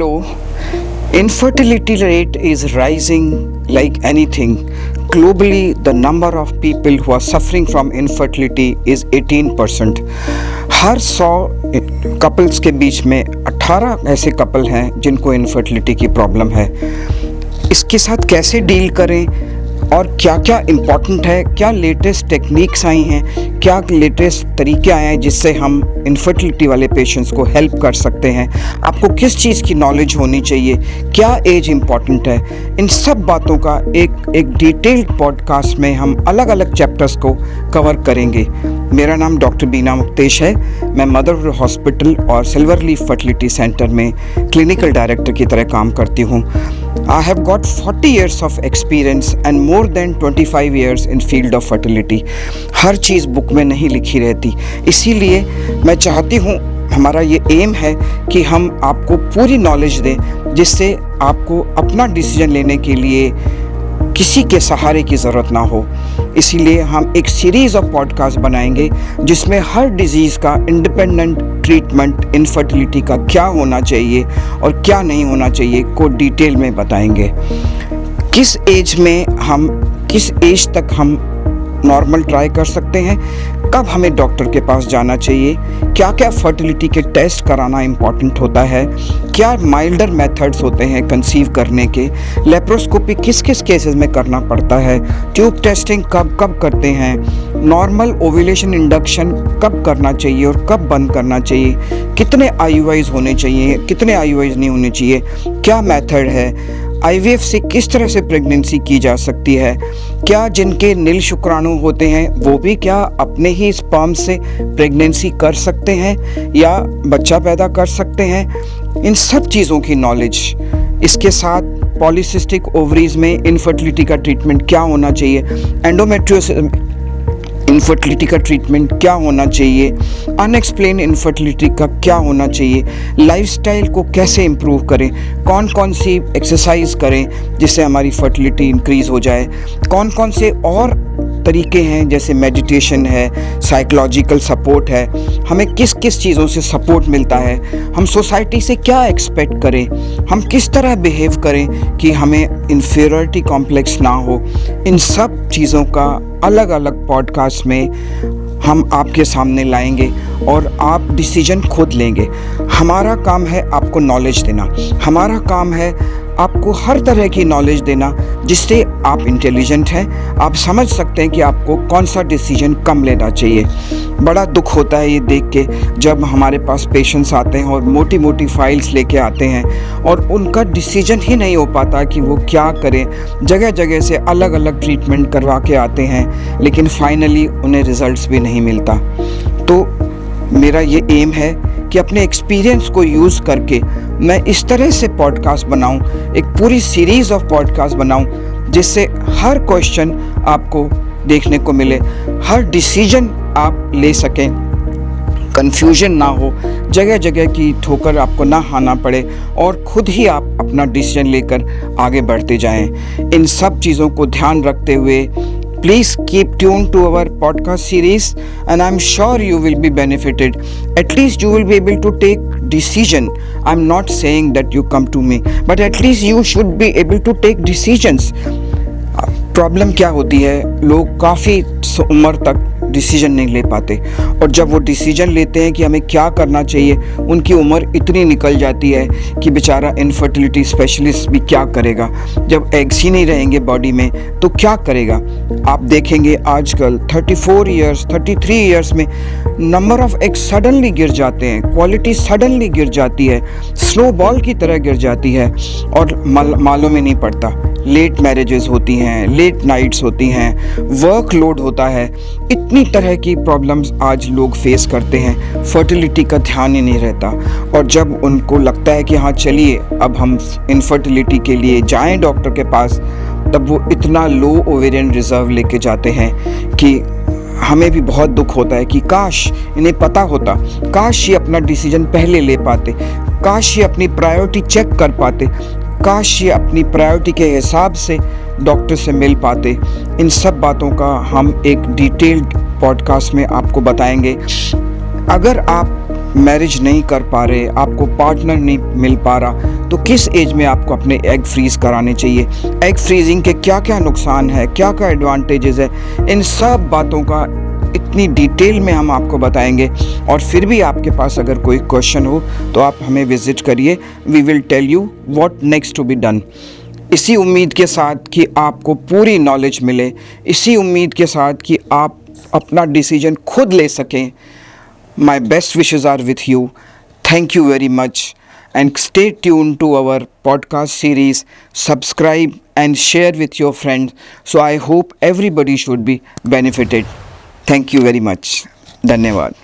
Hello, infertility rate is rising like anything. Globally, the number of people who are suffering from infertility is 18%. Her 100 couples के बीच में 18 ऐसे couple हैं जिनको infertility की problem है। इसके साथ कैसे डील करें और क्या क्या इम्पॉर्टेंट है, क्या लेटेस्ट टेक्निक्स आई हैं, क्या लेटेस्ट तरीके आए हैं जिससे हम इनफर्टिलिटी वाले पेशेंट्स को हेल्प कर सकते हैं, आपको किस चीज़ की नॉलेज होनी चाहिए, क्या एज इम्पॉर्टेंट है, इन सब बातों का एक डिटेल्ड पॉडकास्ट में हम अलग अलग चैप्टर्स को कवर करेंगे। मेरा नाम डॉक्टर बीना मुक्तेश है। मैं मदरहुड हॉस्पिटल और सिल्वर लीफ फर्टिलिटी सेंटर में क्लिनिकल डायरेक्टर की तरह काम करती हूँ। I have got 40 years of experience and more than 25 years in field of fertility. Her cheese book में नहीं लिखी रहती, इसीलिए मैं चाहती हूँ, हमारा ये एम है कि हम आपको पूरी नॉलेज दें जिससे आपको अपना डिसीजन लेने के लिए किसी के सहारे की ज़रूरत ना हो। इसीलिए हम एक सीरीज़ ऑफ पॉडकास्ट बनाएंगे जिसमें हर डिजीज़ का इंडिपेंडेंट ट्रीटमेंट, इनफर्टिलिटी का क्या होना चाहिए और क्या नहीं होना चाहिए को डिटेल में बताएंगे। किस एज तक हम नॉर्मल ट्राई कर सकते हैं, कब हमें डॉक्टर के पास जाना चाहिए, क्या क्या फर्टिलिटी के टेस्ट कराना इम्पॉर्टेंट होता है, क्या माइल्डर मेथड्स होते हैं कंसीव करने के, लेप्रोस्कोपी किस किस केसेस में करना पड़ता है, ट्यूब टेस्टिंग कब कब करते हैं, नॉर्मल ओव्यूलेशन इंडक्शन कब करना चाहिए और कब बंद करना चाहिए, कितने IUIs होने चाहिए, कितने IUIs नहीं होने चाहिए, क्या मेथड है, IVF से किस तरह से प्रेगनेंसी की जा सकती है, क्या जिनके नील शुक्राणु होते हैं वो भी क्या अपने ही स्पर्म से प्रेगनेंसी कर सकते हैं या बच्चा पैदा कर सकते हैं, इन सब चीज़ों की नॉलेज। इसके साथ पॉलीसिस्टिक ओवरीज में इनफर्टिलिटी का ट्रीटमेंट क्या होना चाहिए, एंडोमेट्रियोसिस इनफर्टिलिटी का ट्रीटमेंट क्या होना चाहिए, अनएक्सप्लेन इनफर्टिलिटी का क्या होना चाहिए, लाइफस्टाइल को कैसे इम्प्रूव करें, कौन कौन सी एक्सरसाइज करें जिससे हमारी फर्टिलिटी इंक्रीज़ हो जाए, कौन कौन से और तरीके हैं जैसे मेडिटेशन है, साइकोलॉजिकल सपोर्ट है, हमें किस किस चीज़ों से सपोर्ट मिलता है, हम सोसाइटी से क्या एक्सपेक्ट करें, हम किस तरह बिहेव करें कि हमें इन्फीरियरिटी कॉम्प्लेक्स ना हो। इन सब चीज़ों का अलग अलग पॉडकास्ट में हम आपके सामने लाएंगे और आप डिसीजन खुद लेंगे। हमारा काम है आपको नॉलेज देना, हमारा काम है आपको हर तरह की नॉलेज देना जिससे आप इंटेलिजेंट हैं, आप समझ सकते हैं कि आपको कौन सा डिसीजन कम लेना चाहिए। बड़ा दुख होता है ये देख के जब हमारे पास पेशेंट्स आते हैं और मोटी मोटी फाइल्स लेके आते हैं और उनका डिसीजन ही नहीं हो पाता कि वो क्या करें। जगह जगह से अलग अलग ट्रीटमेंट करवा के आते हैं लेकिन फाइनली उन्हें रिजल्ट्स भी नहीं मिलता। तो मेरा ये एम है कि अपने एक्सपीरियंस को यूज़ करके मैं इस तरह से पॉडकास्ट बनाऊं, एक पूरी सीरीज़ ऑफ पॉडकास्ट बनाऊं जिससे हर क्वेश्चन आपको देखने को मिले, हर डिसीजन आप ले सकें, कन्फ्यूजन ना हो, जगह जगह की ठोकर आपको ना खाना पड़े और खुद ही आप अपना डिसीजन लेकर आगे बढ़ते जाएं। इन सब चीज़ों को ध्यान रखते हुए please keep tuned to our podcast series and I'm sure you will be benefited. At least you will be able to take decision. I'm not saying that you come to me, but at least you should be able to take decisions. Problem क्या होती है, लोग काफ़ी उम्र तक decision नहीं ले पाते और जब वो डिसीजन लेते हैं कि हमें क्या करना चाहिए, उनकी उम्र इतनी निकल जाती है कि बेचारा इनफर्टिलिटी स्पेशलिस्ट भी क्या करेगा। जब एग्स ही नहीं रहेंगे बॉडी में तो क्या करेगा। आप देखेंगे आजकल 34 इयर्स 33 इयर्स में नंबर ऑफ एग्स सडनली गिर जाते हैं, क्वालिटी सडनली गिर जाती है, स्नो बॉल की तरह गिर जाती है और मालूम ही नहीं पड़ता। लेट मैरिजेस होती हैं, लेट नाइट्स होती हैं, वर्क लोड होता है, इतनी तरह की प्रॉब्लम्स आज लोग फेस करते हैं, फर्टिलिटी का ध्यान ही नहीं रहता। और जब उनको लगता है कि हाँ चलिए अब हम इनफर्टिलिटी के लिए जाएं डॉक्टर के पास, तब वो इतना लो ओवेरियन रिजर्व लेके जाते हैं कि हमें भी बहुत दुख होता है कि काश इन्हें पता होता, काश ये अपना डिसीजन पहले ले पाते, काश ये अपनी प्रायोरिटी चेक कर पाते, काश ये अपनी प्रायोरिटी के हिसाब से डॉक्टर से मिल पाते। इन सब बातों का हम एक डिटेल्ड पॉडकास्ट में आपको बताएंगे। अगर आप मैरिज नहीं कर पा रहे, आपको पार्टनर नहीं मिल पा रहा, तो किस एज में आपको अपने एग फ्रीज़ कराने चाहिए, एग फ्रीजिंग के क्या क्या नुकसान है, क्या क्या एडवांटेजेस है, इन सब बातों का इतनी डिटेल में हम आपको बताएंगे। और फिर भी आपके पास अगर कोई क्वेश्चन हो तो आप हमें विज़िट करिए, we will tell you what next to be done. इसी उम्मीद के साथ कि आपको पूरी नॉलेज मिले, इसी उम्मीद के साथ कि आप अपना डिसीजन खुद ले सकें, my best wishes are with you. Thank you very much and stay tuned to our podcast series. Subscribe and share with your friends. So I hope everybody should be benefited. Thank you very much. धन्यवाद.